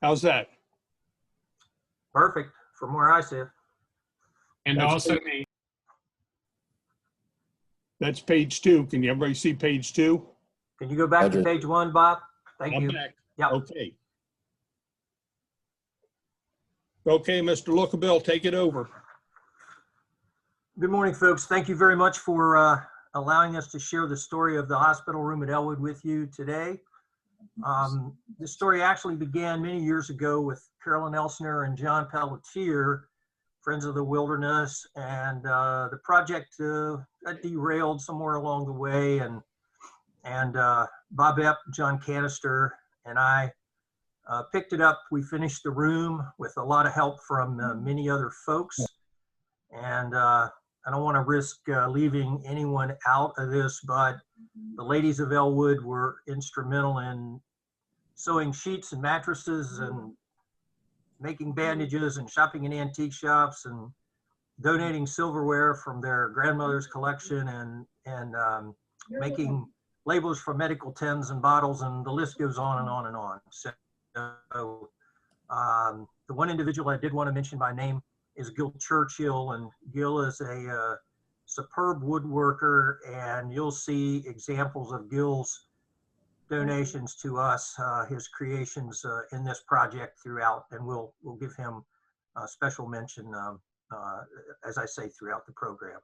How's that? Perfect from where I sit. And That's also good. me. That's page 2. Can everybody see page 2? Can you go back to page 1, Bob? Thank I'm you. back. Yep. Okay. Okay, Mr. Lookabill, take it over. Good morning, folks. Thank you very much for allowing us to share the story of the hospital room at Ellwood with you today. This story actually began many years ago with Carolyn Elsner and John Pelletier, Friends of the Wilderness, and the project got derailed somewhere along the way, and Bob Epp, John Canister, and I picked it up. We finished the room with a lot of help from many other folks, and I don't want to risk leaving anyone out of this, but the ladies of Ellwood were instrumental in sewing sheets and mattresses and making bandages and shopping in antique shops and donating silverware from their grandmother's collection and making labels for medical tins and bottles, and the list goes on and on and on. So the one individual I did want to mention by name is Gil Churchill, and Gil is a superb woodworker, and you'll see examples of Gil's donations to us, his creations in this project throughout, and we'll give him a special mention, as I say, throughout the program.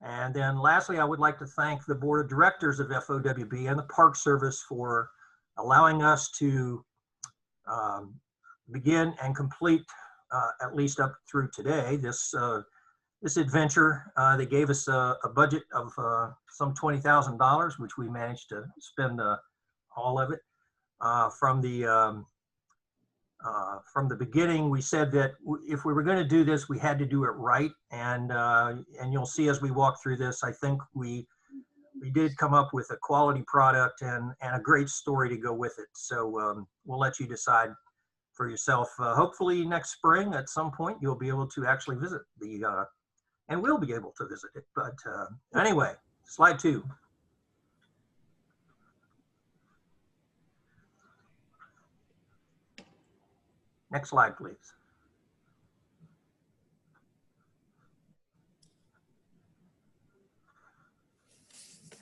And then lastly, I would like to thank the board of directors of FOWB and the Park Service for allowing us to begin and complete, at least up through today, this adventure. They gave us a budget of some $20,000, which we managed to spend all of it. From the beginning, we said that if we were going to do this, we had to do it right. And you'll see as we walk through this, I think we did come up with a quality product and a great story to go with it. So we'll let you decide for yourself. Hopefully next spring at some point, you'll be able to actually visit and we'll be able to visit it. But anyway, slide 2. Next slide, please.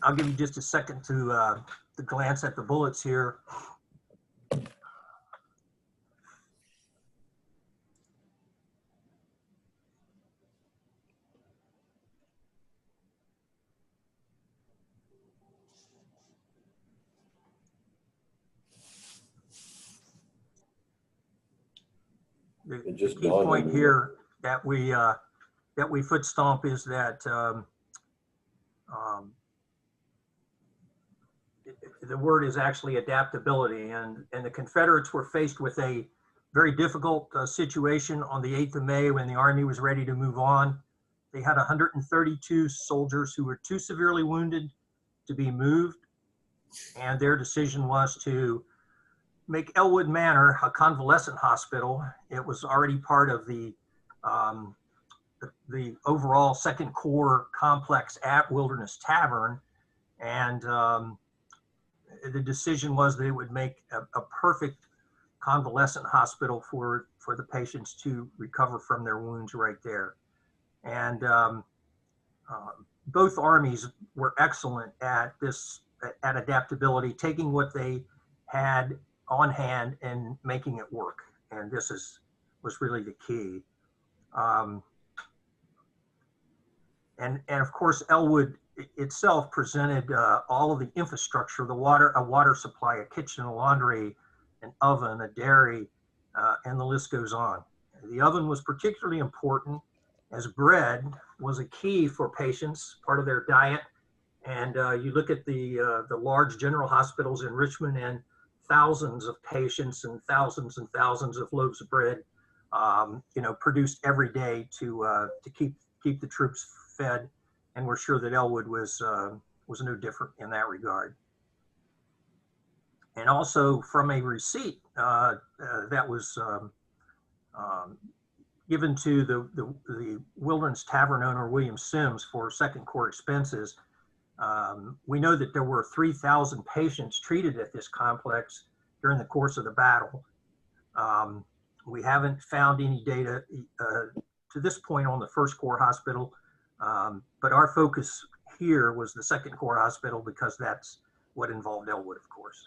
I'll give you just a second to glance at the bullets here. The key point here that we foot stomp is that the word is actually adaptability, and the Confederates were faced with a very difficult situation on the 8th of May when the Army was ready to move on. They had 132 soldiers who were too severely wounded to be moved, and their decision was to make Ellwood Manor a convalescent hospital. It was already part of the overall Second Corps complex at Wilderness Tavern, and the decision was that it would make a perfect convalescent hospital for the patients to recover from their wounds right there. And both armies were excellent at adaptability, taking what they had on hand and making it work. And this was really the key. And of course, Ellwood itself presented all of the infrastructure, a water supply, a kitchen, a laundry, an oven, a dairy, and the list goes on. The oven was particularly important as bread was a key for patients, part of their diet. And you look at the large general hospitals in Richmond, and thousands of patients and thousands of loaves of bread, produced every day to keep the troops fed. And we're sure that Ellwood was no different in that regard. And also from a receipt that was given to the Wilderness Tavern owner, William Sims, for Second Corps expenses, we know that there were 3,000 patients treated at this complex during the course of the battle. We haven't found any data to this point on the First Corps Hospital, but our focus here was the Second Corps Hospital because that's what involved Ellwood, of course.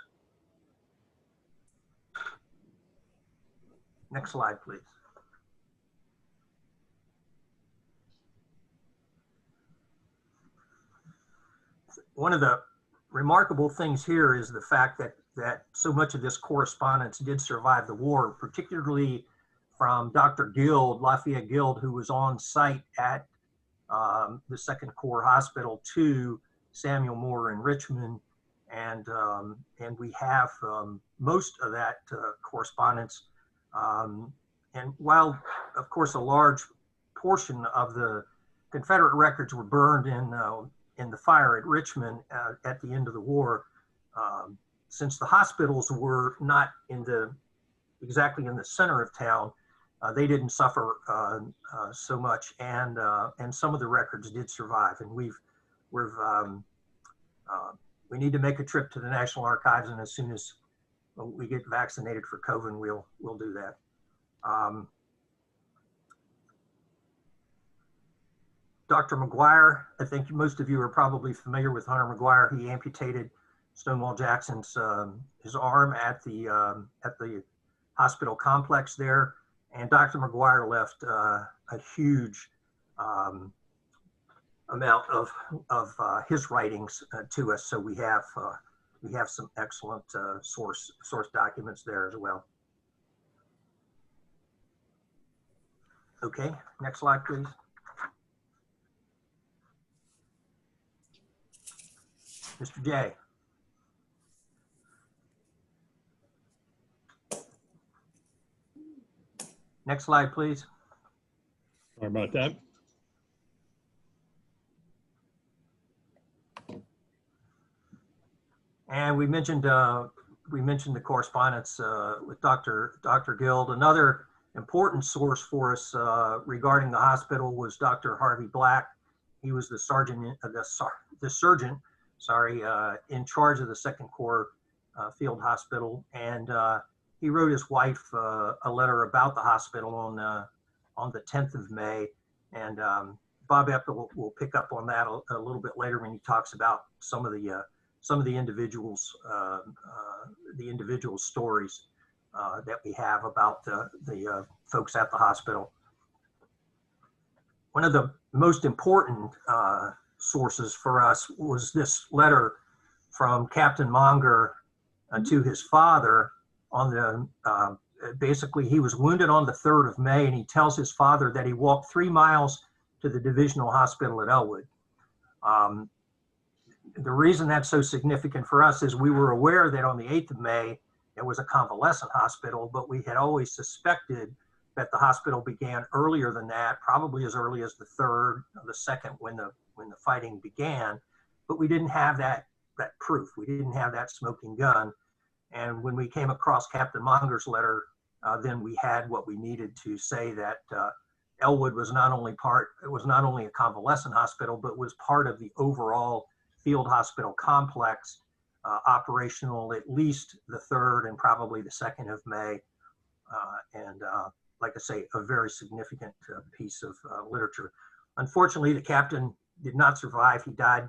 Next slide, please. One of the remarkable things here is the fact that so much of this correspondence did survive the war, particularly from Dr. Guild, Lafayette Guild, who was on site at the Second Corps Hospital, to Samuel Moore in Richmond. And we have most of that correspondence. And while, of course, a large portion of the Confederate records were burned in the fire at Richmond at the end of the war, since the hospitals were not exactly in the center of town, they didn't suffer so much, and some of the records did survive. And we need to make a trip to the National Archives, and as soon as we get vaccinated for COVID, we'll do that. Dr. McGuire, I think most of you are probably familiar with Hunter McGuire. He amputated Stonewall Jackson's his arm at the hospital complex there, and Dr. McGuire left a huge amount of his writings to us. So we have some excellent source documents there as well. Okay, next slide, please. Mr. J. Next slide, please. Sorry about that. And we mentioned the correspondence with Dr. Guild. Another important source for us regarding the hospital was Dr. Harvey Black. He was the surgeon in charge of the Second Corps Field Hospital, and he wrote his wife a letter about the hospital on the 10th of May, and Bob Epple will pick up on that a little bit later when he talks about some of the individual stories that we have about the folks at the hospital. One of the most important sources for us was this letter from Captain Monger to his father on the, basically he was wounded on the 3rd of May, and he tells his father that he walked 3 miles to the divisional hospital at Ellwood. The reason that's so significant for us is we were aware that on the 8th of May, it was a convalescent hospital, but we had always suspected that the hospital began earlier than that, probably as early as the 3rd or the 2nd when the fighting began, but we didn't have that proof. We didn't have that smoking gun. And when we came across Captain Monger's letter, then we had what we needed to say that Ellwood was not only a convalescent hospital, but was part of the overall field hospital complex, operational at least the 3rd and probably the 2nd of May. Like I say, a very significant piece of literature. Unfortunately, the captain did not survive. He died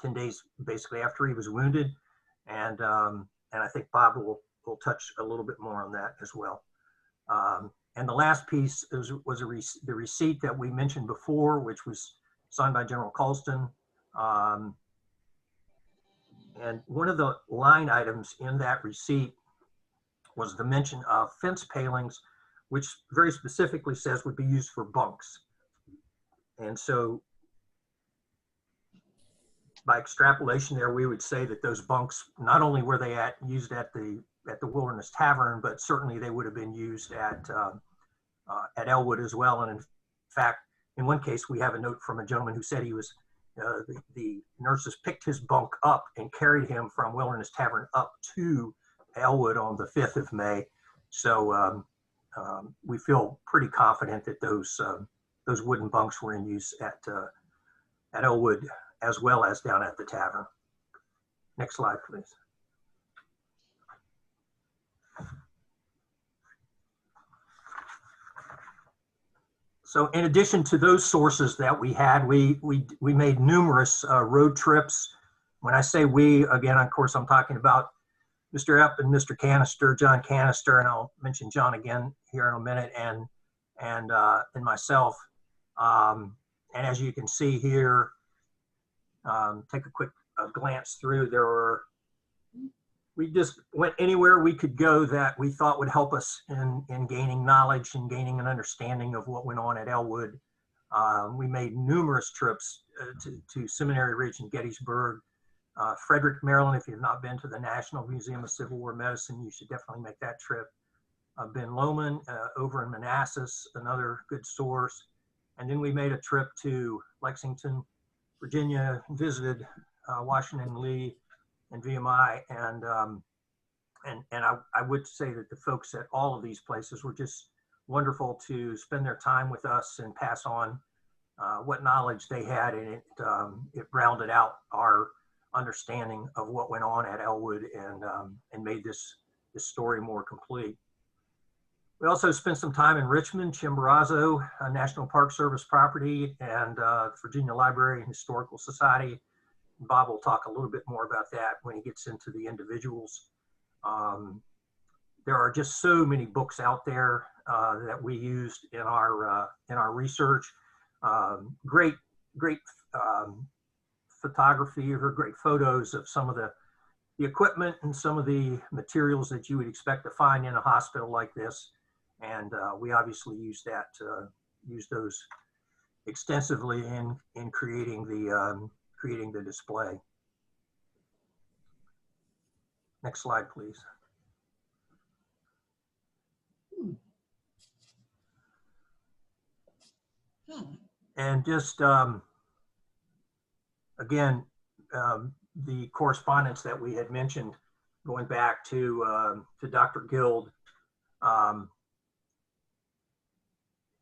10 days basically after he was wounded. And I think Bob will touch a little bit more on that as well. And the last piece was the receipt that we mentioned before, which was signed by General Colston. And one of the line items in that receipt was the mention of fence palings, which very specifically says would be used for bunks. And so by extrapolation there, we would say that those bunks, not only were they used at the Wilderness Tavern, but certainly they would have been used at Ellwood as well. And in fact, in one case, we have a note from a gentleman who said he was, the nurses picked his bunk up and carried him from Wilderness Tavern up to Ellwood on the 5th of May. So we feel pretty confident that those wooden bunks were in use at Ellwood as well as down at the tavern. Next slide, please. So in addition to those sources that we had, we made numerous road trips. When I say we, again, of course, I'm talking about Mr. Epp and Mr. Canister, John Canister, and I'll mention John again here in a minute, and myself. And as you can see here, take a quick glance through. We just went anywhere we could go that we thought would help us in gaining knowledge and gaining an understanding of what went on at Ellwood. We made numerous trips to Seminary Ridge and Gettysburg. Frederick, Maryland, if you've not been to the National Museum of Civil War Medicine, you should definitely make that trip. Ben Lomond over in Manassas, another good source. And then we made a trip to Lexington, Virginia, visited Washington Lee and VMI, and I would say that the folks at all of these places were just wonderful to spend their time with us and pass on what knowledge they had, and it rounded out our understanding of what went on at Ellwood and made this story more complete. We also spent some time in Richmond, Chimborazo, National Park Service property, and Virginia Library and Historical Society. Bob will talk a little bit more about that when he gets into the individuals. There are just so many books out there that we used in our research. Great photography or great photos of some of the equipment and some of the materials that you would expect to find in a hospital like this. And we obviously use those extensively in creating the display. Next slide, please. And just again, the correspondence that we had mentioned, going back to Dr. Guild,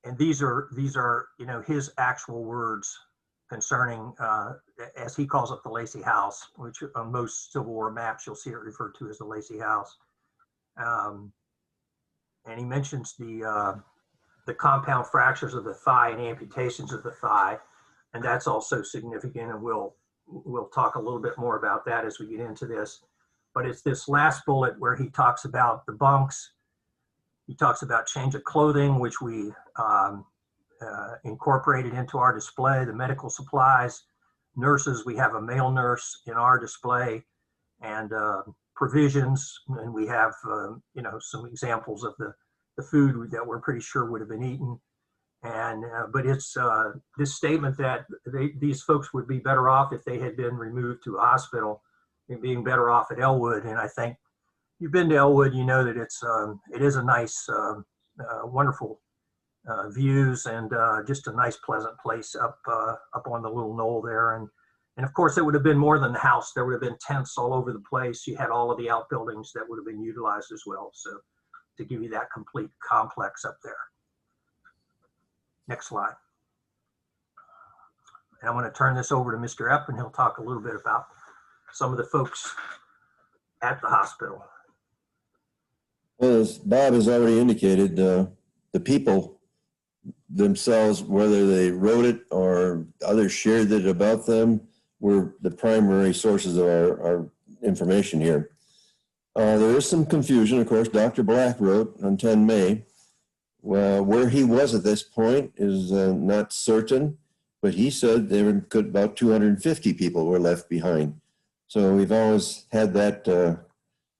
and these are his actual words concerning, as he calls it, the Lacey House, which on most Civil War maps you'll see it referred to as the Lacey House. And he mentions the compound fractures of the thigh and amputations of the thigh, and that's also significant, and we'll talk a little bit more about that as we get into this. But it's this last bullet where he talks about the bunks. He talks about change of clothing, which we incorporated into our display, the medical supplies, nurses. We have a male nurse in our display, and provisions, and we have some examples of the food that we're pretty sure would have been eaten. And but it's this statement that these folks would be better off if they had been removed to a hospital than being better off at Ellwood. And I think you've been to Ellwood, you know that it is a nice, wonderful views, and just a nice, pleasant place up on the little knoll there. And of course, it would have been more than the house. There would have been tents all over the place. You had all of the outbuildings that would have been utilized as well. So to give you that complete complex up there. Next slide. And I'm going to turn this over to Mr. Epp, and he'll talk a little bit about some of the folks at the hospital. Well, as Bob has already indicated, the people themselves, whether they wrote it or others shared it about them, were the primary sources of our information here. There is some confusion. Of course, Dr. Black wrote on 10 May. Well, where he was at this point is not certain, but he said there could about 250 people were left behind. So we've always had that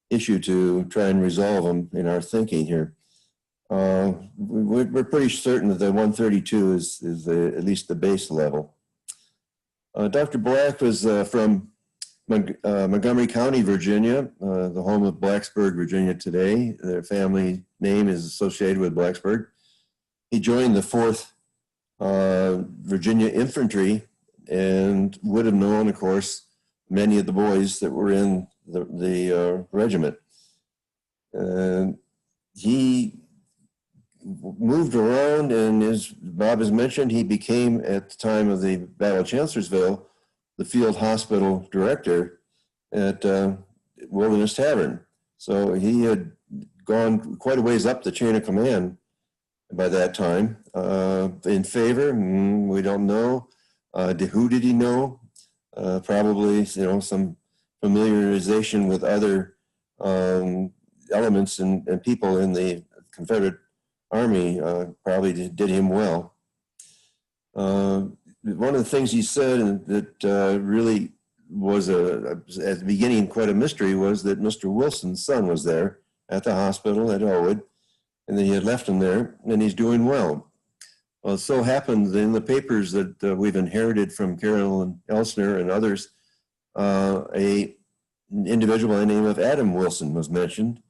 issue to try and resolve them in our thinking here. We're pretty certain that the 132 is at least the base level. Dr. Black was from Montgomery County, Virginia, the home of Blacksburg, Virginia today. Their family name is associated with Blacksburg. He joined the 4th Virginia Infantry and would have known, of course, many of the boys that were in the regiment. He moved around, and as Bob has mentioned, he became, at the time of the Battle of Chancellorsville, the field hospital director at Wilderness Tavern. So he had gone quite a ways up the chain of command by that time. In favor, we don't know. Who did he know? Probably, some familiarization with other elements and people in the Confederate Army probably did him well. One of the things he said that really was at the beginning quite a mystery was that Mr. Wilson's son was there at the hospital at Ellwood, and that he had left him there, and he's doing well. Well, it so happened in the papers that we've inherited from Carolyn Elsner and others, an individual by the name of Adam Wilson was mentioned.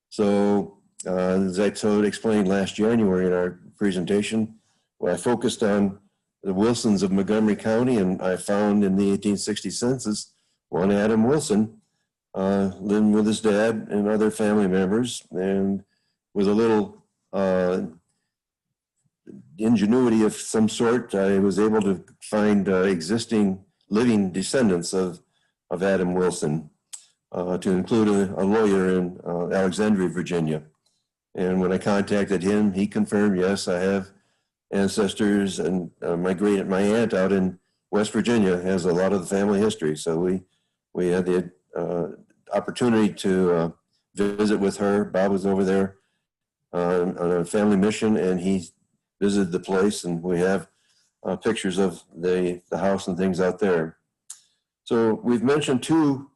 So as I explained last January in our presentation, where I focused on the Wilsons of Montgomery County, and I found in the 1860 census one Adam Wilson living with his dad and other family members, and with a little ingenuity of some sort, I was able to find existing living descendants of Adam Wilson, to include a lawyer in Alexandria, Virginia. And when I contacted him, he confirmed, yes, I have ancestors, and my aunt out in West Virginia has a lot of the family history. So we had the opportunity to visit with her. Bob was over there on a family mission, and he visited the place, and we have pictures of the house and things out there. So we've mentioned two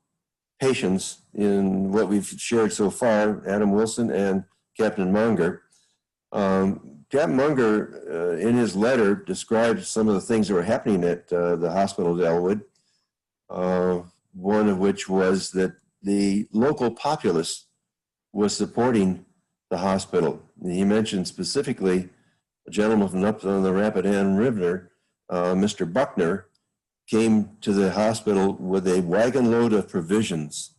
patients in what we've shared so far, Adam Wilson and Captain Munger. Captain Munger, in his letter, described some of the things that were happening at the hospital at Ellwood, one of which was that the local populace was supporting the hospital. He mentioned specifically a gentleman from up on the Rapidan River, Mr. Buckner, came to the hospital with a wagon load of provisions.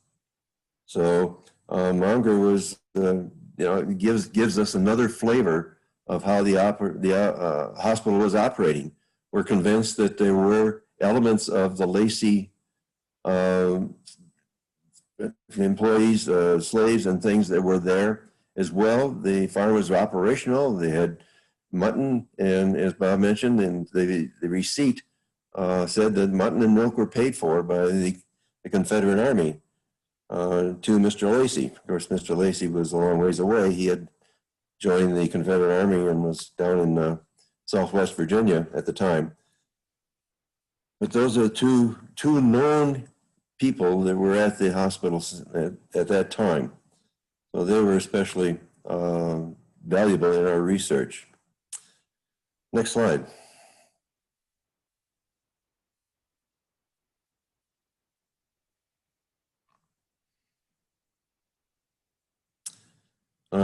So Munger was, gives us another flavor of how the hospital was operating. We're convinced that there were elements of the Lacey employees, slaves and things that were there as well. The farm was operational. They had mutton, and as Bob mentioned, and the receipt said that mutton and milk were paid for by the Confederate Army to Mr. Lacey. Of course, Mr. Lacey was a long ways away. He had joined the Confederate Army and was down in Southwest Virginia at the time. But those are two known people that were at the hospital at that time. So they were especially valuable in our research. Next slide.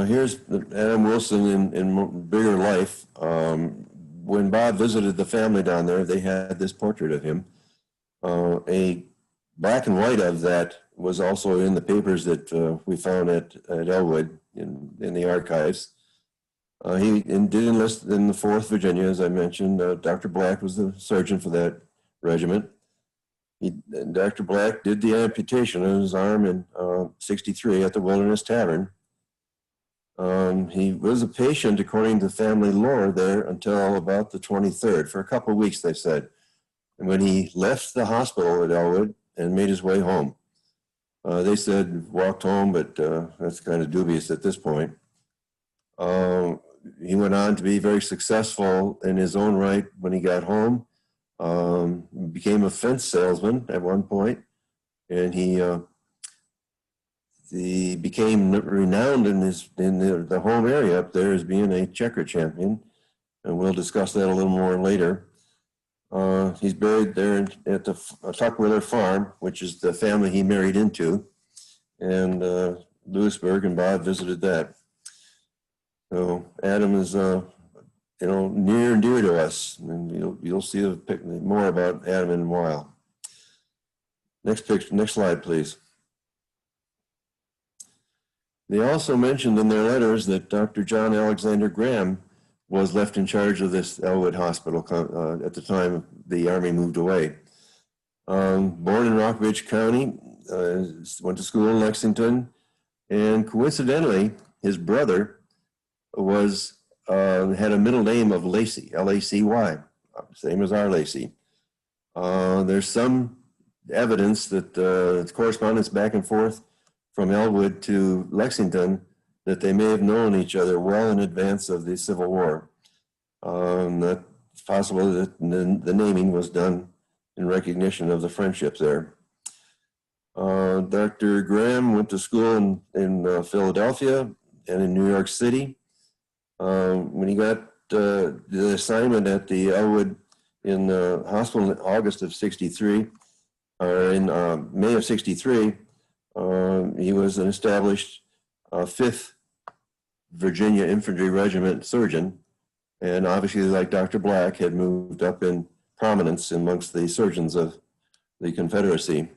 Here's Adam Wilson in bigger life. When Bob visited the family down there, they had this portrait of him. A black and white of that was also in the papers that we found at Ellwood in the archives. He did enlist in the 4th Virginia, as I mentioned. Dr. Black was the surgeon for that regiment. Dr. Black did the amputation of his arm in 63 at the Wilderness Tavern. He was a patient, according to family lore, there until about the 23rd, for a couple of weeks, they said. And when he left the hospital at Ellwood and made his way home, they said walked home, but that's kind of dubious at this point. He went on to be very successful in his own right when he got home. Became a fence salesman at one point, and he became renowned in the home area up there as being a checker champion, and we'll discuss that a little more later. He's buried there at the Tuckwiller Farm, which is the family he married into, and Lewisburg, and Bob visited that. So Adam is, near and dear to us, and you'll see more about Adam in a while. Next picture, next slide, please. They also mentioned in their letters that Dr. John Alexander Graham was left in charge of this Ellwood Hospital at the time the Army moved away. Born in Rockbridge County, went to school in Lexington, and coincidentally, his brother was had a middle name of Lacy, L-A-C-Y, same as our Lacy. There's some evidence that correspondence back and forth from Ellwood to Lexington that they may have known each other well in advance of the Civil War. It's possible that the naming was done in recognition of the friendship there. Dr. Graham went to school in Philadelphia and in New York City. When he got the assignment at the Ellwood in the hospital in August of '63, or in May of '63, he was an established 5th Virginia Infantry Regiment surgeon, and obviously, like Dr. Black, had moved up in prominence amongst the surgeons of the Confederacy.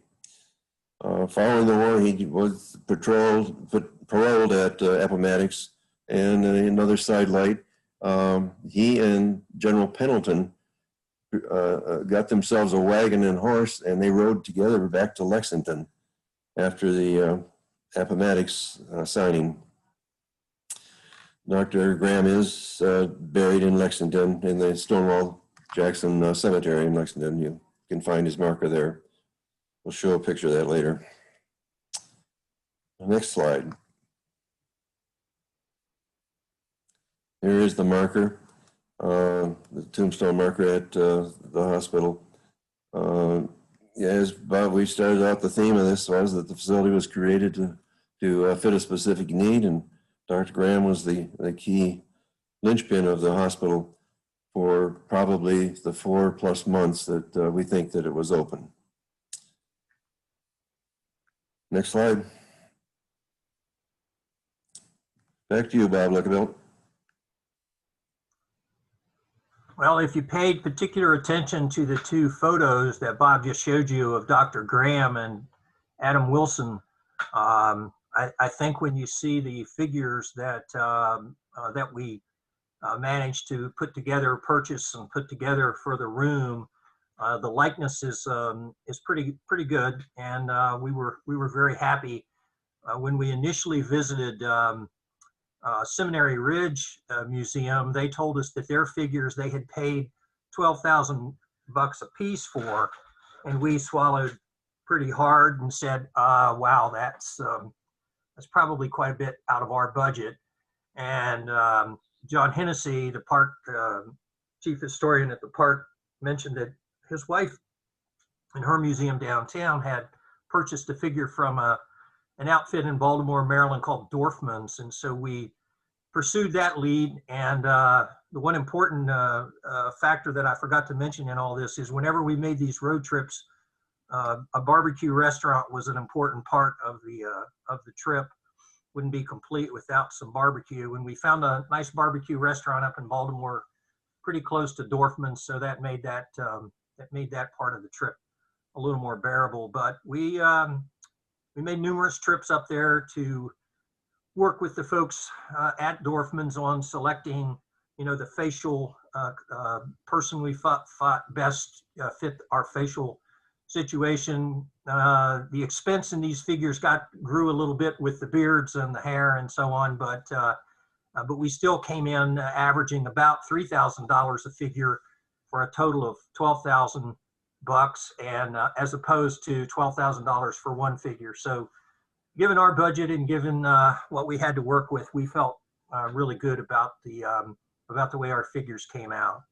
Following the war, he was paroled at Appomattox, and another sidelight, he and General Pendleton got themselves a wagon and horse, and they rode together back to Lexington after the Appomattox signing. Dr. Graham is buried in Lexington in the Stonewall Jackson Cemetery in Lexington. You can find his marker there. We'll show a picture of that later. Next slide. Here is the marker, the tombstone marker at the hospital. As Bob, we started out, the theme of this was that the facility was created to fit a specific need, and Dr. Graham was the key linchpin of the hospital for probably the 4+ months that we think that it was open. Next slide. Back to you, Bob Lookabill. Well, if you paid particular attention to the 2 photos that Bob just showed you of Dr. Graham and Adam Wilson, I think when you see the figures that that we managed to purchase and put together for the room, the likeness is pretty good, and we were very happy when we initially visited Seminary Ridge Museum. They told us that their figures they had paid $12,000 a piece for, and we swallowed pretty hard and said, "Wow, that's probably quite a bit out of our budget." And John Hennessy, the park chief historian at the park, mentioned that his wife in her museum downtown had purchased a figure from an outfit in Baltimore, Maryland called Dorfman's. And so we pursued that lead. And the one important factor that I forgot to mention in all this is whenever we made these road trips, a barbecue restaurant was an important part of the trip. Wouldn't be complete without some barbecue. And we found a nice barbecue restaurant up in Baltimore, pretty close to Dorfman's, so that made that part of the trip a little more bearable. But we made numerous trips up there to work with the folks at Dorfman's on selecting, the facial person we thought best fit our facial situation. The expense in these figures grew a little bit with the beards and the hair and so on, but we still came in averaging about $3,000 a figure for a total of $12,000, and as opposed to $12,000 for one figure. So given our budget and given what we had to work with, we felt really good about the way our figures came out.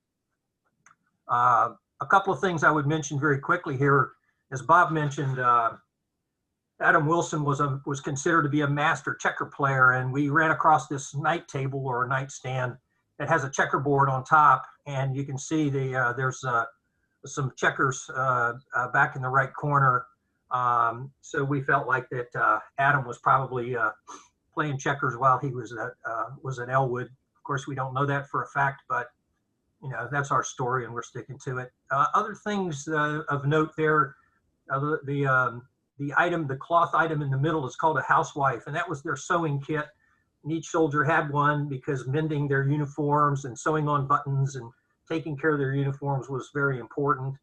A couple of things I would mention very quickly here. As Bob mentioned, Adam Wilson was considered to be a master checker player, and we ran across this night table or a nightstand that has a checkerboard on top, and you can see there's some checkers back in the right corner. So we felt like that Adam was probably playing checkers while he was at Ellwood. Of course, we don't know that for a fact, but that's our story and we're sticking to it. Other things of note there, the cloth item in the middle is called a housewife, and that was their sewing kit. And each soldier had one because mending their uniforms and sewing on buttons and taking care of their uniforms was very important.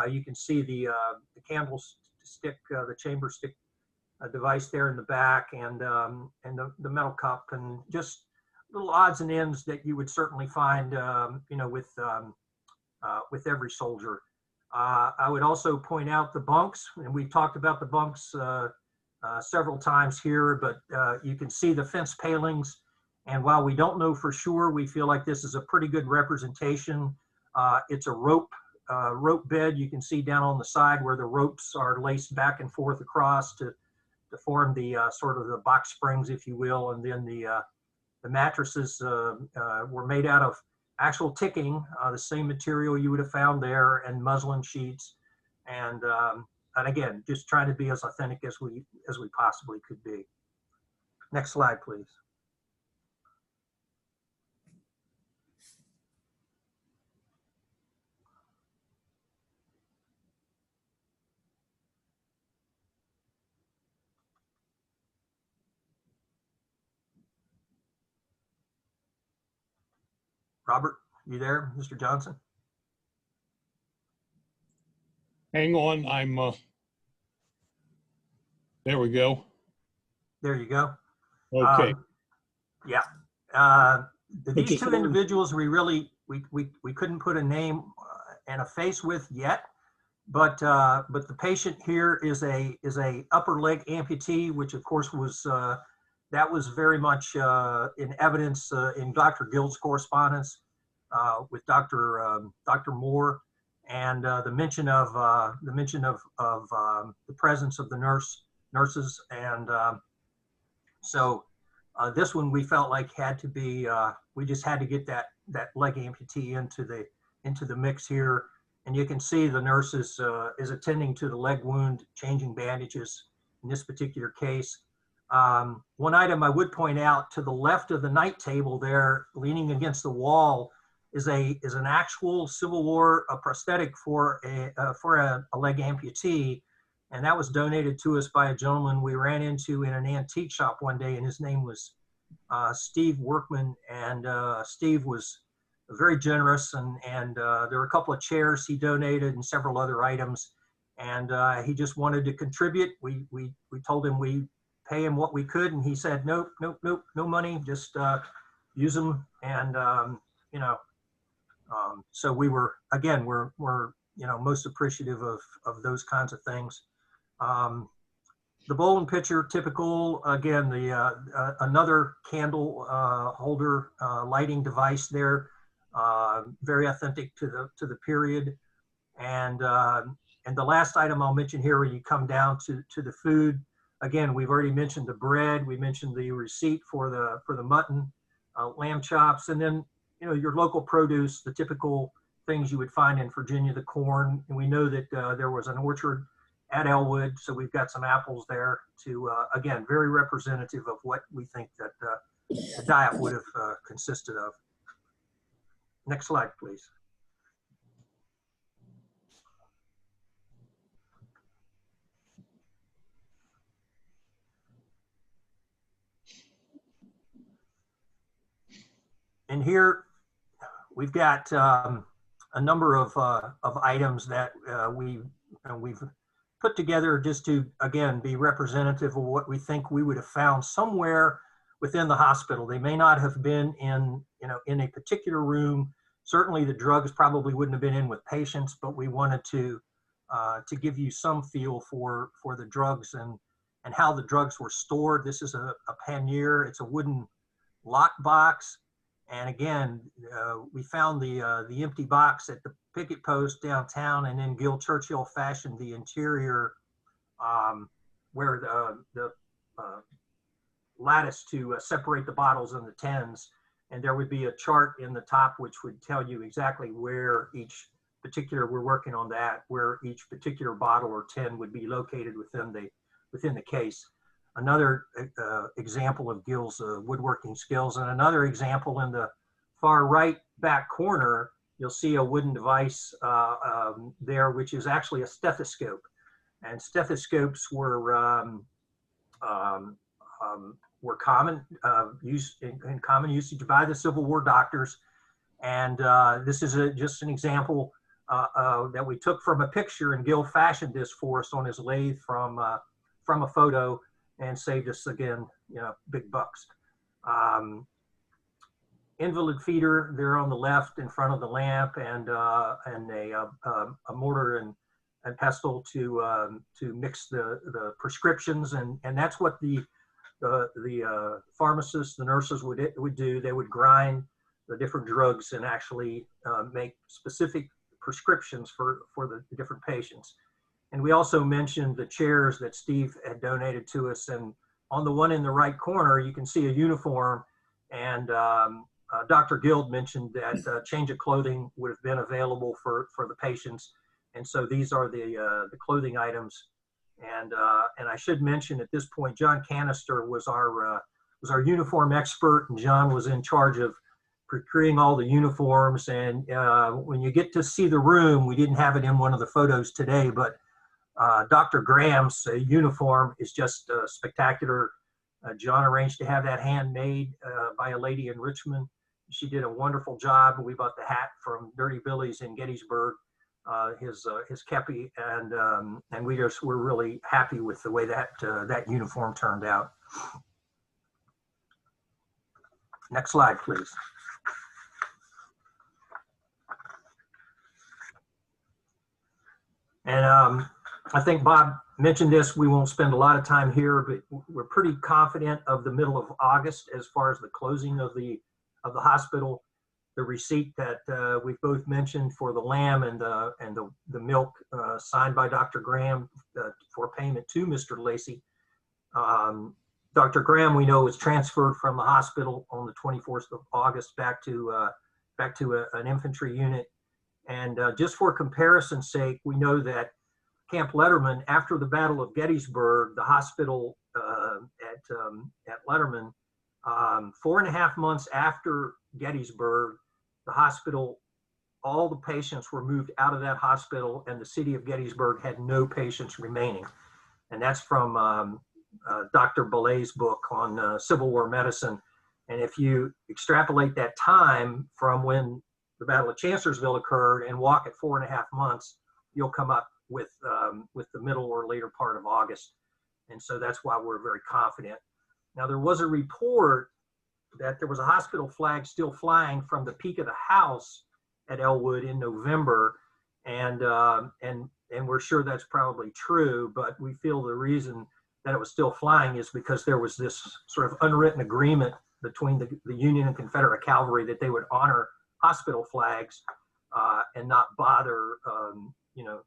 You can see the candlestick, the chamber stick device there in the back, and the metal cup, and just little odds and ends that you would certainly find, you know, with every soldier. I would also point out the bunks, and we've talked about the bunks several times here, but you can see the fence palings. And while we don't know for sure, we feel like this is a pretty good representation. It's a rope bed. You can see down on the side where the ropes are laced back and forth across to form the sort of the box springs, if you will. And then the mattresses were made out of actual ticking, the same material you would have found there, and muslin sheets. And again, just trying to be as authentic as we possibly could be. Next slide, please. Robert, you there, Mr. Johnson? Hang on, there we go. There you go. Okay. Yeah. These two individuals we couldn't put a name and a face with yet, but the patient here is a upper leg amputee, which of course was that was very much in evidence in Dr. Gill's correspondence with Dr. Moore, and the mention of the presence of the nurses, and so this one we felt like had to be we just had to get that leg amputee into the mix here. And you can see the nurse is attending to the leg wound, changing bandages in this particular case. One item I would point out, to the left of the night table there, leaning against the wall, is an actual Civil War prosthetic for a leg amputee, and that was donated to us by a gentleman we ran into in an antique shop one day, and his name was Steve Workman, and Steve was very generous, and there were a couple of chairs he donated and several other items, and he just wanted to contribute. We told him we pay him what we could, and he said nope, no money, just use them. And you know, so we were, again, we're you know, most appreciative of those kinds of things. The bowl and pitcher, typical. Again, the another candle holder lighting device there, very authentic to the period. And the last item I'll mention here, when you come down to the food, again, we've already mentioned the bread. We mentioned the receipt for the mutton, lamb chops, and then, you know, your local produce, the typical things you would find in Virginia, the corn. And we know that there was an orchard at Ellwood, so we've got some apples there to, again, very representative of what we think that the diet would have consisted of. Next slide, please. And here we've got a number of items that we've put together just to, again, be representative of what we think we would have found somewhere within the hospital. They may not have been in, you know, in a particular room. Certainly the drugs probably wouldn't have been in with patients, but we wanted to give you some feel for the drugs and how the drugs were stored. This is a pannier. It's a wooden lock box. And again, we found the empty box at the picket post downtown, and then Gil Churchill fashioned the interior where the lattice to separate the bottles and the tins. And there would be a chart in the top which would tell you exactly where each particular, we're working on that, where each particular bottle or tin would be located within the case. Another example of Gil's woodworking skills, and another example in the far right back corner, you'll see a wooden device there, which is actually a stethoscope. And stethoscopes were common in common usage by the Civil War doctors. And this is just an example that we took from a picture, and Gil fashioned this for us on his lathe from a photo, and saved us, again, you know, big bucks. invalid feeder there on the left in front of the lamp, and a mortar and pestle to mix the prescriptions, and that's what the pharmacists, the nurses would do. They would grind the different drugs and actually make specific prescriptions for the different patients. And we also mentioned the chairs that Steve had donated to us, and on the one in the right corner you can see a uniform, and Dr. Guild mentioned that change of clothing would have been available for the patients, and so these are the clothing items. And I should mention at this point, John Canister was our uniform expert, and John was in charge of procuring all the uniforms. And when you get to see the room, we didn't have it in one of the photos today, but Dr. Graham's uniform is just spectacular. John arranged to have that handmade by a lady in Richmond. She did a wonderful job. We bought the hat from Dirty Billy's in Gettysburg, his kepi, and we just were really happy with the way that that uniform turned out. Next slide, please. And I think Bob mentioned this. We won't spend a lot of time here, but we're pretty confident of the middle of August as far as the closing of the hospital. The receipt that we've both mentioned for the lamb and the milk signed by Dr. Graham for payment to Mr. Lacey. Dr. Graham, we know, was transferred from the hospital on the 24th of August back to an infantry unit. And just for comparison's sake, we know that Camp Letterman, after the Battle of Gettysburg, the hospital at Letterman, 4.5 months after Gettysburg, the hospital, all the patients were moved out of that hospital, and the city of Gettysburg had no patients remaining. And that's from Dr. Belay's book on Civil War medicine. And if you extrapolate that time from when the Battle of Chancellorsville occurred and walk at 4.5 months, you'll come up with the middle or later part of August. And so that's why we're very confident. Now, there was a report that there was a hospital flag still flying from the peak of the house at Ellwood in November, and we're sure that's probably true, but we feel the reason that it was still flying is because there was this sort of unwritten agreement between the Union and Confederate cavalry that they would honor hospital flags and not bother,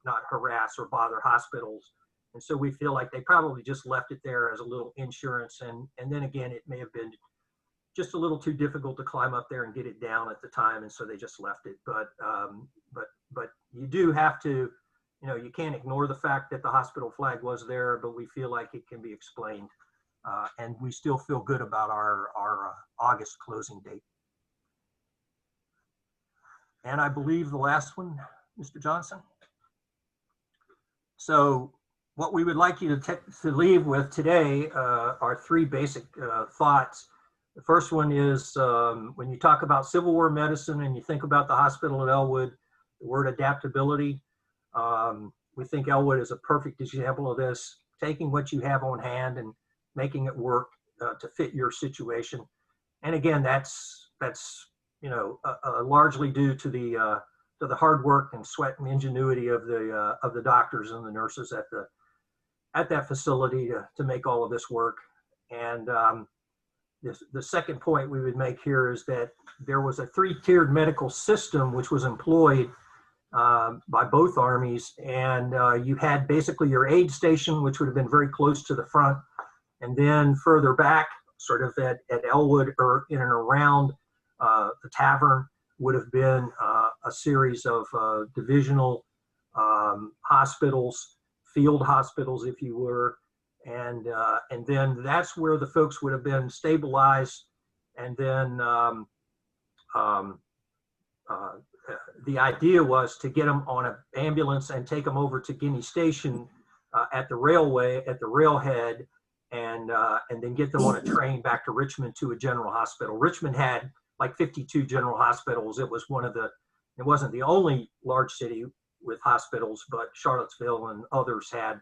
not harass or bother hospitals. And so we feel like they probably just left it there as a little insurance. And then again, it may have been just a little too difficult to climb up there and get it down at the time. And so they just left it. But you do have to, you can't ignore the fact that the hospital flag was there, but we feel like it can be explained. And we still feel good about our August closing date. And I believe the last one, Mr. Johnson. So what we would like you to leave with today are three basic thoughts. The first one is when you talk about Civil War medicine and you think about the hospital at Ellwood, the word adaptability, we think Ellwood is a perfect example of this, taking what you have on hand and making it work to fit your situation. And again, that's largely due to the hard work and sweat and ingenuity of the doctors and the nurses at that facility to make all of this work. And the second point we would make here is that there was a 3-tiered medical system which was employed by both armies, and you had basically your aid station, which would have been very close to the front, and then further back, sort of at Ellwood or in and around the tavern, would have been a series of divisional hospitals, field hospitals, if you were, and then that's where the folks would have been stabilized, and then the idea was to get them on an ambulance and take them over to Guinea Station at the railway, at the railhead, and then get them on a train back to Richmond to a general hospital. Richmond had like 52 general hospitals. It was it wasn't the only large city with hospitals, but Charlottesville and others had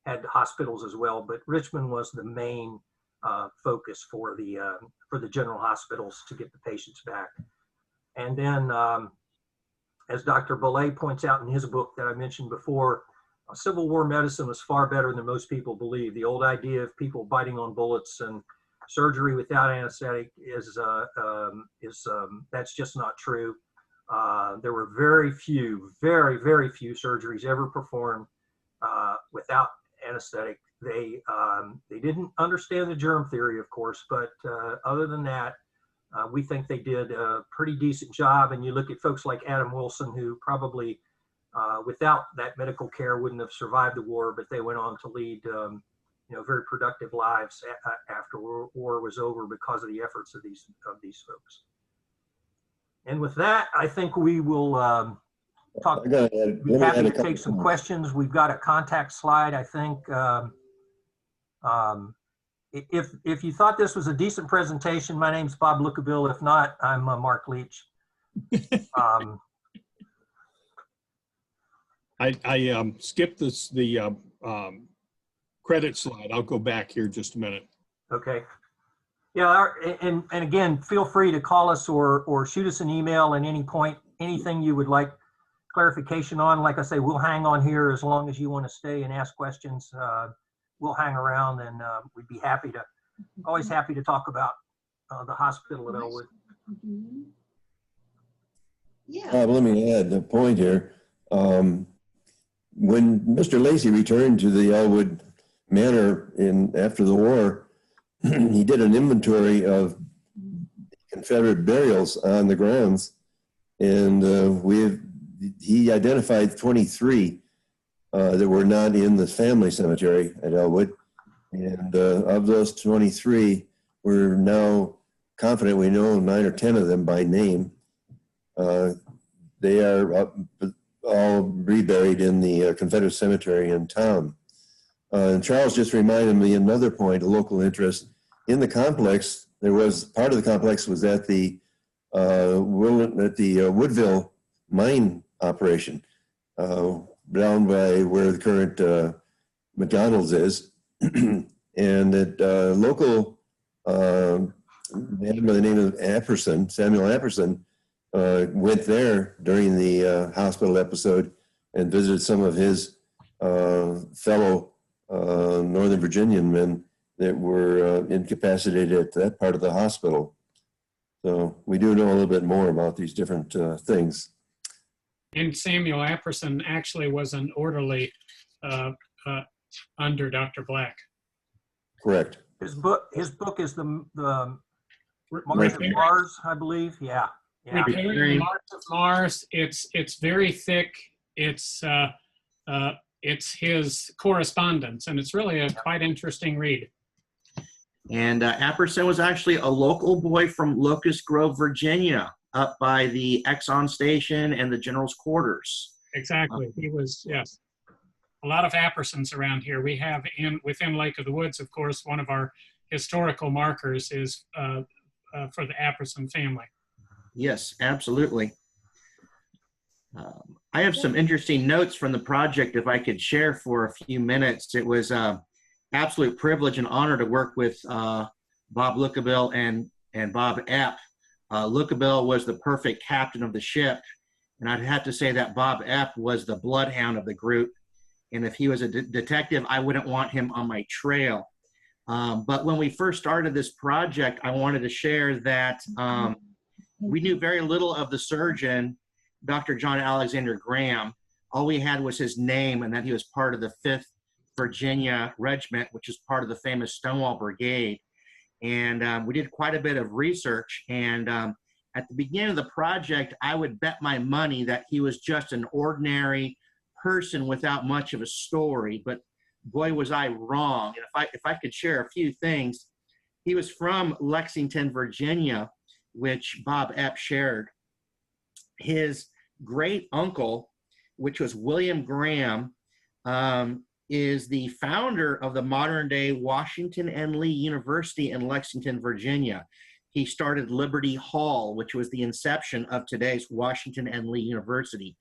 hospitals as well. But Richmond was the main focus for the general hospitals to get the patients back. And then, as Dr. Belay points out in his book that I mentioned before, Civil War medicine was far better than most people believe. The old idea of people biting on bullets and surgery without anesthetic that's just not true. There were very few surgeries ever performed without anesthetic. They didn't understand the germ theory, of course, but other than that, we think they did a pretty decent job. And you look at folks like Adam Wilson, who probably without that medical care wouldn't have survived the war, but they went on to lead very productive lives after war was over because of the efforts of these folks. And with that, I think we will talk. Be happy to take some questions. We've got a contact slide, I think. If you thought this was a decent presentation, my name's Bob Lookabill. If not, I'm Mark Leach. I skipped the credit slide. I'll go back here just a minute. Okay. Yeah, and again, feel free to call us or shoot us an email at any point, anything you would like clarification on. Like I say, we'll hang on here as long as you want to stay and ask questions. We'll hang around, and we'd be always happy to talk about the hospital at Ellwood. Yeah. Let me add a point here. When Mr. Lacey returned to the Ellwood Manor after the war, he did an inventory of Confederate burials on the grounds, and he identified 23 that were not in the family cemetery at Ellwood. And of those 23, we're now confident we know 9 or 10 of them by name. They are all reburied in the Confederate cemetery in town. And Charles just reminded me another point, a local interest. In the complex, part of the complex was at the Woodville mine operation, down by where the current McDonald's is. And that local man by the name of Samuel Apperson, went there during the hospital episode and visited some of his fellow Northern Virginian men that were incapacitated at that part of the hospital. So we do know a little bit more about these different things. And Samuel Apperson actually was an orderly under Dr. Black. Correct. His book is the March of Mars, I believe. Yeah. Repairing March of Mars. It's very thick. It's his correspondence, and it's really a quite interesting read. And Apperson was actually a local boy from Locust Grove, Virginia, up by the Exxon station and the general's quarters. Exactly. He was, yes. A lot of Appersons around here. We have within Lake of the Woods, of course, one of our historical markers is for the Apperson family. Yes, absolutely. I have some interesting notes from the project if I could share for a few minutes. It was absolute privilege and honor to work with Bob Lookabill and Bob Epp. Lookabill was the perfect captain of the ship, and I'd have to say that Bob Epp was the bloodhound of the group. And if he was a detective, I wouldn't want him on my trail. But when we first started this project, I wanted to share that we knew very little of the surgeon, Dr. John Alexander Graham. All we had was his name and that he was part of the 5th Virginia Regiment, which is part of the famous Stonewall Brigade. And we did quite a bit of research. And at the beginning of the project, I would bet my money that he was just an ordinary person without much of a story. But boy, was I wrong. And if I could share a few things, he was from Lexington, Virginia, which Bob Epp shared. His great uncle, which was William Graham, is the founder of the modern day Washington and Lee University in Lexington, Virginia. He started Liberty Hall, which was the inception of today's Washington and Lee University.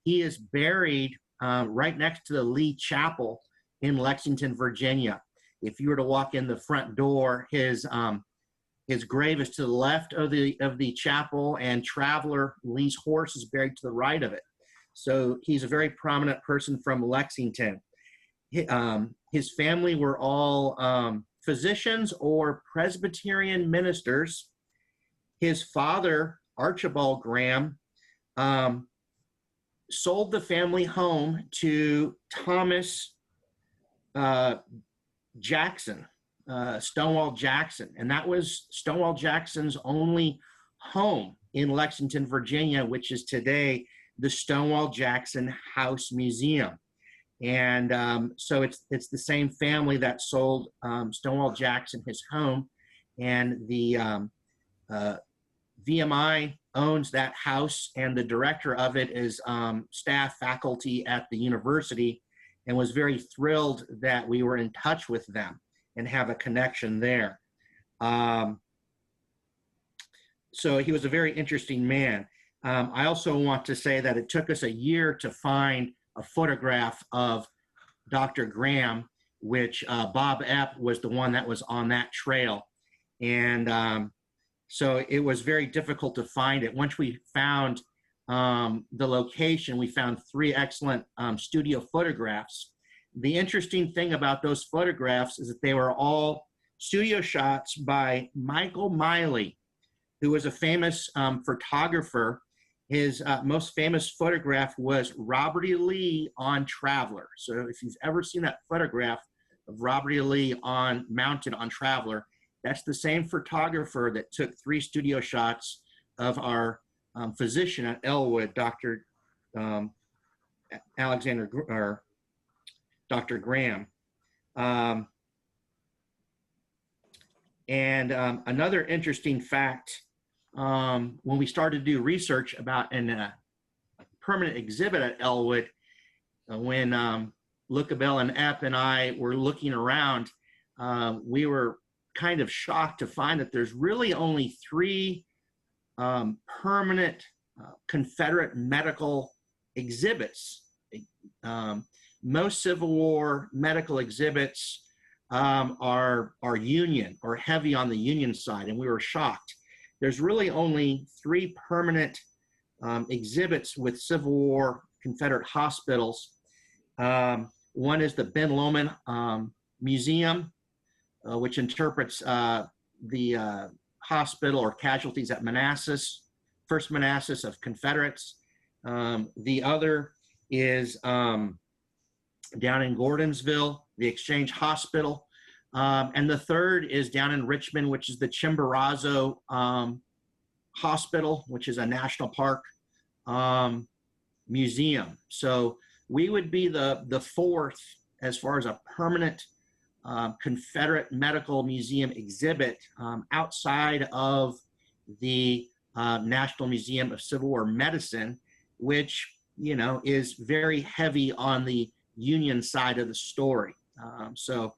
He is buried right next to the Lee Chapel in Lexington, Virginia. If you were to walk in the front door, his grave is to the left of the chapel, and Traveler Lee's horse is buried to the right of it. So he's a very prominent person from Lexington. His family were all physicians or Presbyterian ministers. His father, Archibald Graham, sold the family home to Thomas Jackson, Stonewall Jackson, and that was Stonewall Jackson's only home in Lexington, Virginia, which is today the Stonewall Jackson House Museum. And so it's the same family that sold Stonewall Jackson his home, and the VMI owns that house, and the director of it is staff faculty at the university, and was very thrilled that we were in touch with them and have a connection there. So he was a very interesting man. I also want to say that it took us a year to find a photograph of Dr. Graham, which Bob Epp was the one that was on that trail. And so it was very difficult to find it. Once we found the location, we found 3 excellent studio photographs. The interesting thing about those photographs is that they were all studio shots by Michael Miley, who was a famous photographer. His most famous photograph was Robert E. Lee on Traveler. So if you've ever seen that photograph of Robert E. Lee mounted on Traveler, that's the same photographer that took 3 studio shots of our physician at Ellwood, Dr. Dr. Graham. Another interesting fact, when we started to do research about a permanent exhibit at Ellwood, when Lookabill and Epp and I were looking around, we were kind of shocked to find that there's really only 3 permanent Confederate medical exhibits. Most Civil War medical exhibits are Union or heavy on the Union side, and we were shocked. There's really only 3 permanent exhibits with Civil War Confederate hospitals. One is the Ben Lomond Museum, which interprets the hospital or casualties at Manassas, First Manassas of Confederates. The other is down in Gordonsville, the Exchange Hospital. And the third is down in Richmond, which is the Chimborazo Hospital, which is a national park museum. So we would be the 4th as far as a permanent Confederate medical museum exhibit outside of the National Museum of Civil War Medicine, which, you know, is very heavy on the Union side of the story. So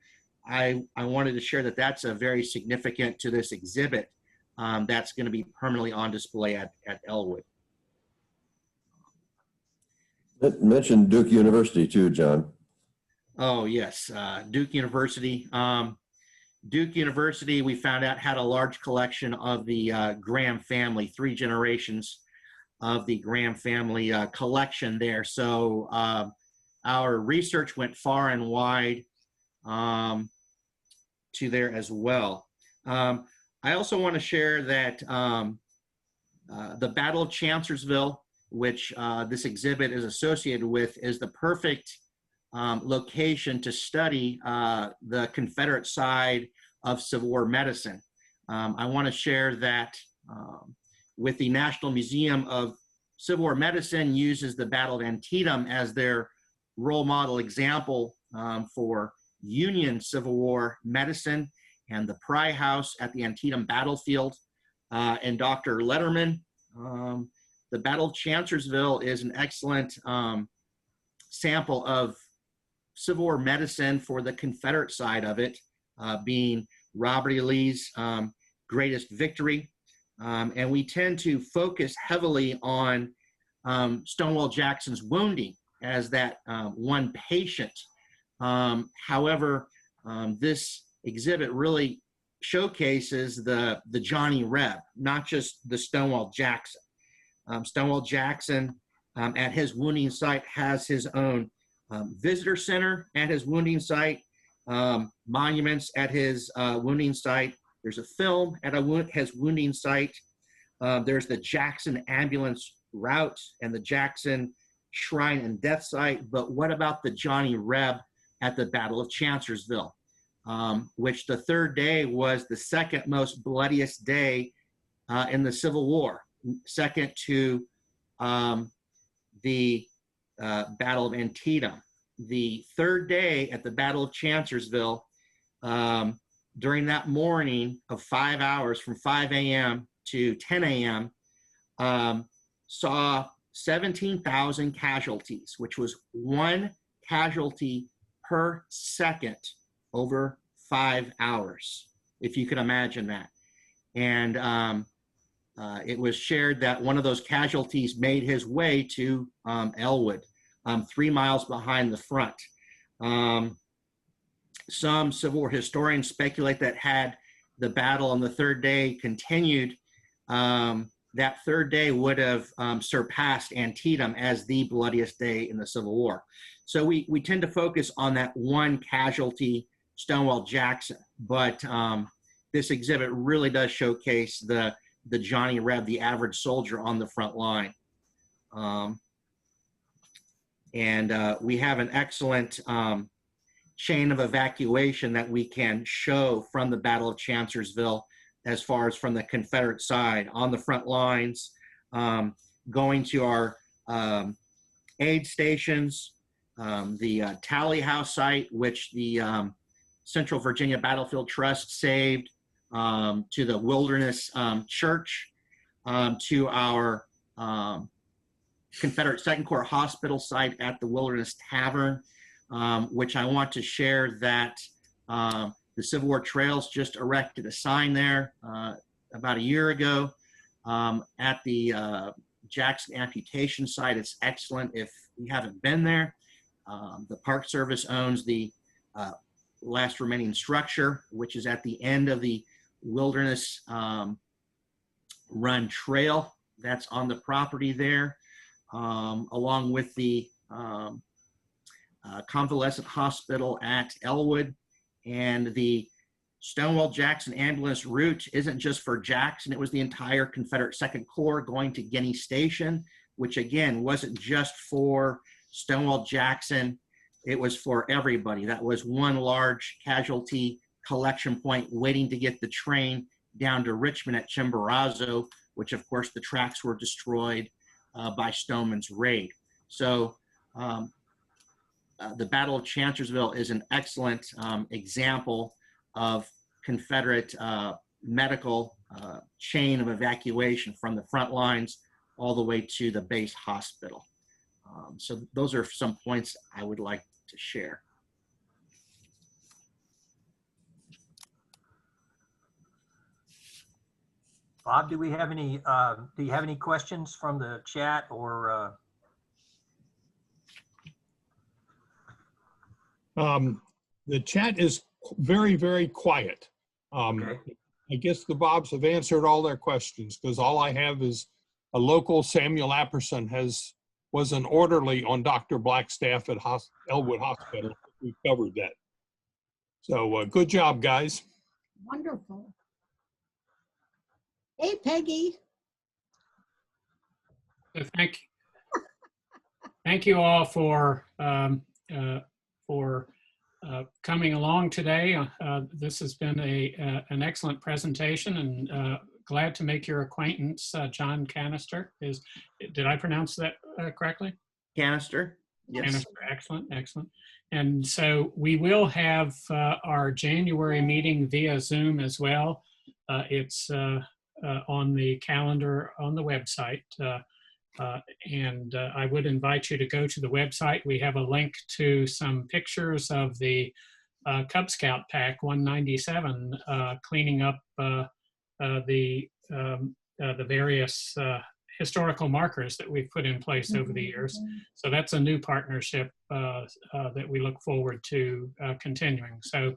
I wanted to share that that's a very significant to this exhibit that's going to be permanently on display at Ellwood. Mention Duke University too, John. Oh, yes. Duke University. Duke University, we found out, had a large collection of the Graham family, 3 generations of the Graham family collection there. So our research went far and wide to there as well. I also want to share that the Battle of Chancellorsville, which this exhibit is associated with, is the perfect location to study the Confederate side of Civil War medicine. I want to share that with the National Museum of Civil War Medicine uses the Battle of Antietam as their role model example for Union Civil War medicine, and the Pry House at the Antietam battlefield. And Dr. Letterman, the Battle of Chancellorsville is an excellent sample of Civil War medicine for the Confederate side of it, being Robert E. Lee's greatest victory. And we tend to focus heavily on Stonewall Jackson's wounding as that one patient. However, This exhibit really showcases the Johnny Reb, not just the Stonewall Jackson. Stonewall Jackson at his wounding site has his own visitor center at his wounding site, monuments at his wounding site. There's a film at his wounding site. There's the Jackson ambulance route and the Jackson shrine and death site. But what about the Johnny Reb at the Battle of Chancellorsville, which the third day was the second most bloodiest day in the Civil War, second to the Battle of Antietam. The third day at the Battle of Chancellorsville, during that morning of 5 hours from 5 a.m. to 10 a.m., saw 17,000 casualties, which was one casualty per second over 5 hours, if you could imagine that. And it was shared that one of those casualties made his way to Ellwood, 3 miles behind the front. Some Civil War historians speculate that had the battle on the third day continued, that third day would have surpassed Antietam as the bloodiest day in the Civil War. So we tend to focus on that one casualty, Stonewall Jackson, but this exhibit really does showcase the Johnny Reb, the average soldier on the front line. We have an excellent chain of evacuation that we can show from the Battle of Chancellorsville, as far as from the Confederate side on the front lines, going to our aid stations, the Tally House site, which the Central Virginia Battlefield Trust saved, to the Wilderness Church, to our Confederate Second Corps Hospital site at the Wilderness Tavern, which I want to share that the Civil War Trails just erected a sign there about a year ago at the Jackson amputation site. It's excellent if you haven't been there. The Park Service owns the last remaining structure, which is at the end of the Wilderness Run Trail that's on the property there, along with the convalescent hospital at Ellwood. And the Stonewall Jackson ambulance route isn't just for Jackson, it was the entire Confederate Second Corps going to Guinea Station, which again wasn't just for Stonewall Jackson, it was for everybody. That was one large casualty collection point waiting to get the train down to Richmond at Chimborazo, which of course the tracks were destroyed by Stoneman's raid. So the Battle of Chancellorsville is an excellent example of Confederate medical chain of evacuation from the front lines all the way to the base hospital. So those are some points I would like to share. Bob, do you have any questions from the chat or? The chat is very, very quiet. Okay. I guess the Bobs have answered all their questions, because all I have is a local Samuel Apperson was an orderly on Dr. Black's staff at Ellwood Hospital. We covered that. So good job, guys. Wonderful. Hey, Peggy. So thank you all for coming along today. This has been an excellent presentation, and glad to make your acquaintance. John Canister did I pronounce that correctly? Canister? Yes. Canister, excellent, excellent. And so we will have our January meeting via Zoom as well. It's on the calendar on the website. And I would invite you to go to the website. We have a link to some pictures of the Cub Scout Pack 197 cleaning up the various historical markers that we've put in place over the years. So that's a new partnership that we look forward to continuing. So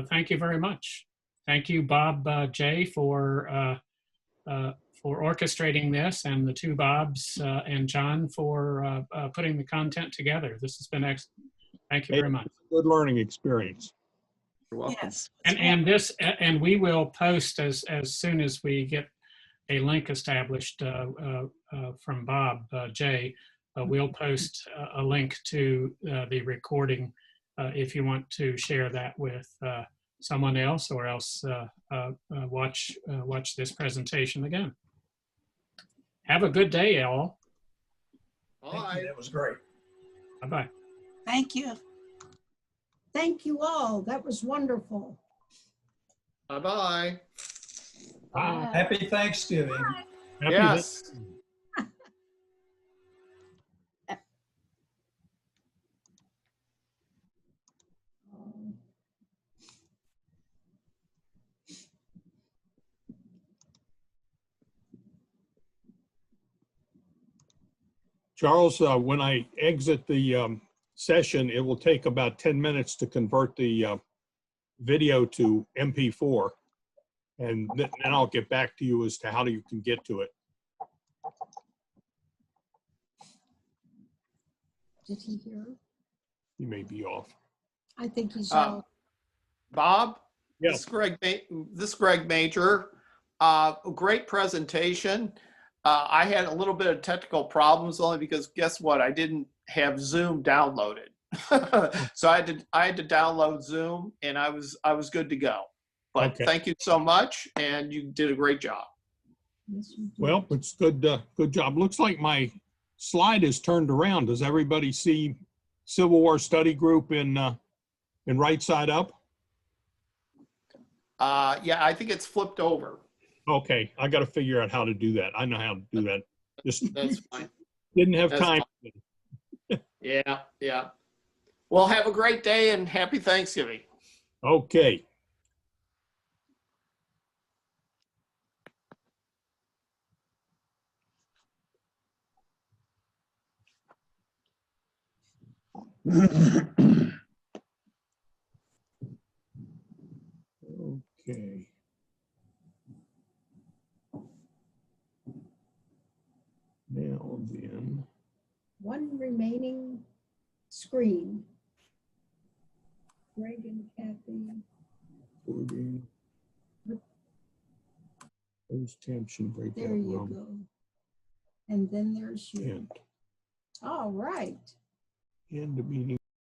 thank you very much. Thank you, Bob J, for orchestrating this, and the two Bobs and John for putting the content together. This has been excellent. Thank you very much. Good learning experience. You're welcome. Yes. And we will post as soon as we get a link established from Bob J. We'll post a link to the recording if you want to share that with someone else, or else watch this presentation again. Have a good day, all. Thank you. That was great. Bye-bye. Thank you. Thank you all. That was wonderful. Bye-bye. Bye. Happy Thanksgiving. Happy Yes. Charles, when I exit the session, it will take about 10 minutes to convert the video to MP4. And then I'll get back to you as to how you can get to it. Did he hear? You may be off. I think he's out. Bob? Yes. This is Greg Major. Great presentation. I had a little bit of technical problems only because guess what? I didn't have Zoom downloaded. So I had to download Zoom, and I was good to go. But Okay. Thank you so much, and you did a great job. Yes, you did. Well, it's good. Good job. Looks like my slide is turned around. Does everybody see Civil War Study Group in right side up? Yeah, I think it's flipped over. Okay, I got to figure out how to do that. I know how to do that. Just That's fine. didn't have That's time. Yeah, yeah. Well, have a great day and happy Thanksgiving. Okay. Okay. Now then, One remaining screen. Greg and Kathy. recording. There's tension breakout There you room. go. And then there's you. End. All right. End the meeting.